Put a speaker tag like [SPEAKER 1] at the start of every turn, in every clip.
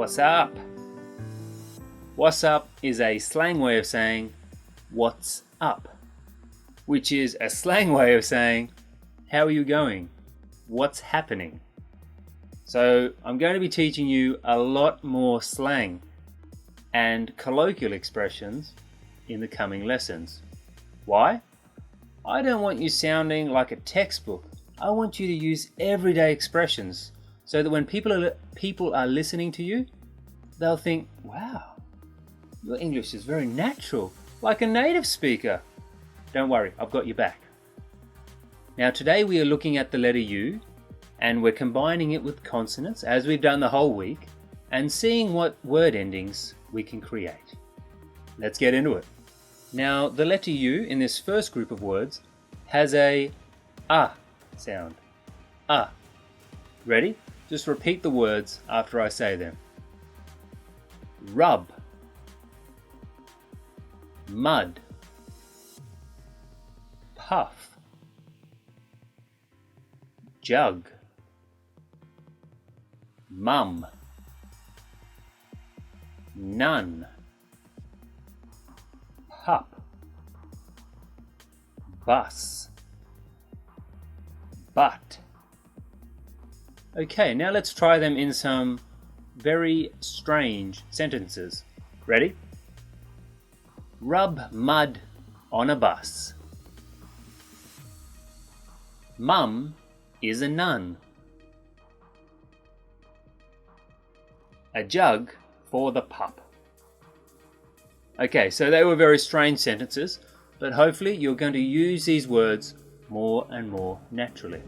[SPEAKER 1] What's up? What's up is a slang way of saying what's up, which is a slang way of saying how are you going? What's happening? So I'm going to be teaching you a lot more slang and colloquial expressions in the coming lessons. Why? I don't want you sounding like a textbook. I want you to use everyday expressions so that when people are listening to you, they'll think, wow, your English is very natural, like a native speaker. Don't worry, I've got your back. Now today we are looking at the letter U and we're combining it with consonants as we've done the whole week and seeing what word endings we can create. Let's get into it. Now the letter U in this first group of words has a sound. Ready? Just repeat the words after I say them. Rub, mud, puff, jug, mum, none, pup, bus, but. Okay, now let's try them in some very strange sentences. Ready? Rub mud on a bus. Mum is a nun. A jug for the pup. Okay, so they were very strange sentences, but hopefully you're going to use these words more and more naturally.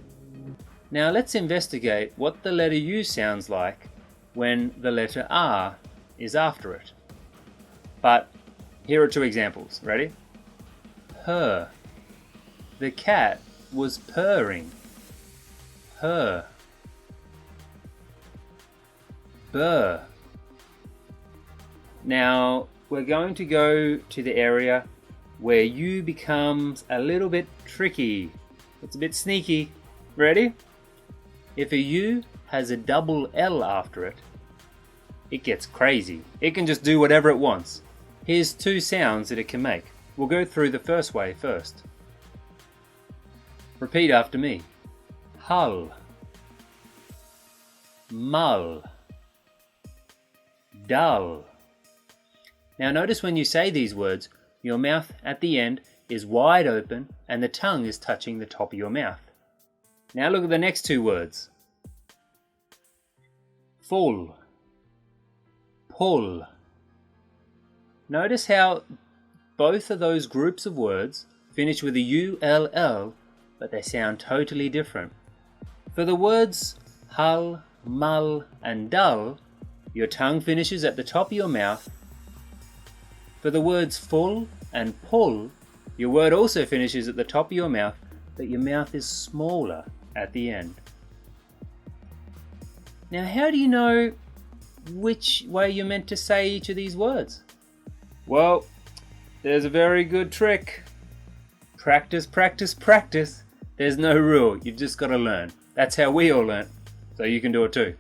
[SPEAKER 1] Now let's investigate what the letter U sounds like when the letter R is after it. But here are two examples. Ready? Purr. The cat was purring. Purr. Burr. Now we're going to go to the area where U becomes a little bit tricky. It's a bit sneaky. Ready? If a U has a double L after it, it gets crazy. It can just do whatever it wants. Here's two sounds that it can make. We'll go through the first way first. Repeat after me. Hull, mull, dull. Now notice when you say these words, your mouth at the end is wide open and the tongue is touching the top of your mouth. Now look at the next two words. Full, pull. Notice how both of those groups of words finish with a U-L-L, but they sound totally different. For the words hull, mull, and dull, your tongue finishes at the top of your mouth. For the words full and pull, your word also finishes at the top of your mouth, but your mouth is smaller at the end. Now, how do you know which way you're meant to say each of these words? Well, there's a very good trick. Practice, practice, practice. There's no rule. You've just got to learn. That's how we all learn. So you can do it too.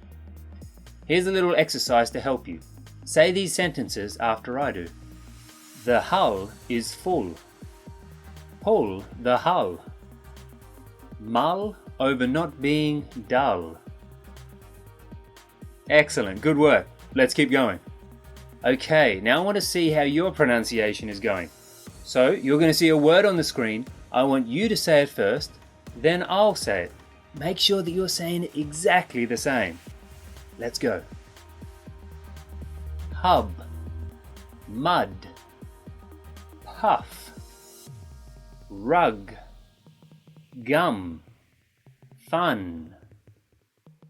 [SPEAKER 1] Here's a little exercise to help you. Say these sentences after I do. The hull is full. Pull the hull. Mull over not being dull. Excellent, good work. Let's keep going. Okay, now I want to see how your pronunciation is going. So you're going to see a word on the screen. I want you to say it first, then I'll say it. Make sure that you're saying it exactly the same. Let's go. Hub, mud, puff, rug, gum, fun,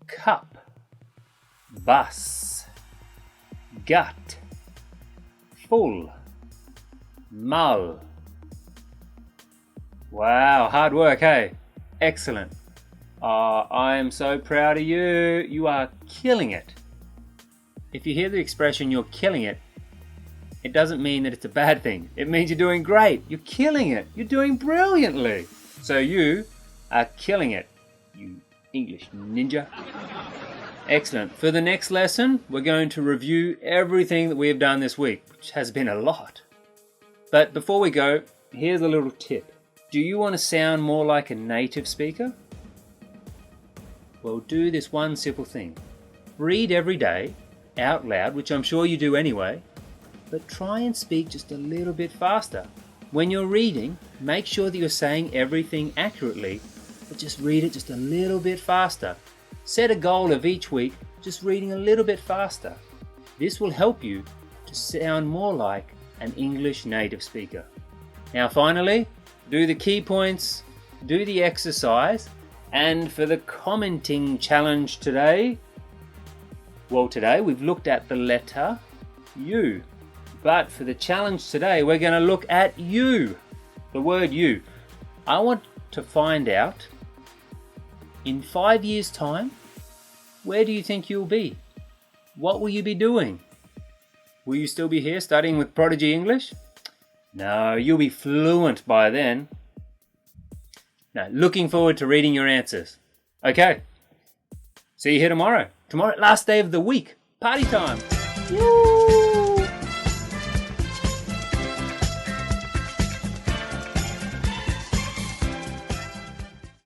[SPEAKER 1] cup, bus, gut, full, mull. Wow, hard work, hey? Excellent. I am so proud of you. You are killing it. If you hear the expression you're killing it, it doesn't mean that it's a bad thing. It means you're doing great. You're killing it. You're doing brilliantly. So you are killing it, you English ninja. Excellent. For the next lesson, we're going to review everything that we have done this week, which has been a lot. But before we go, here's a little tip. Do you want to sound more like a native speaker? Well, do this one simple thing. Read every day, out loud, which I'm sure you do anyway, but try and speak just a little bit faster. When you're reading, make sure that you're saying everything accurately, but just read it just a little bit faster. Set a goal of each week just reading a little bit faster. This will help you to sound more like an English native speaker. Now finally, do the key points, do the exercise, and for the commenting challenge today, well, today we've looked at the letter U. But for the challenge today, we're going to look at you, the word you. I want to find out, in 5 years' time, where do you think you'll be? What will you be doing? Will you still be here studying with Prodigy English? No, you'll be fluent by then. Now, looking forward to reading your answers. Okay, see you here tomorrow. Tomorrow, last day of the week. Party time. Woo!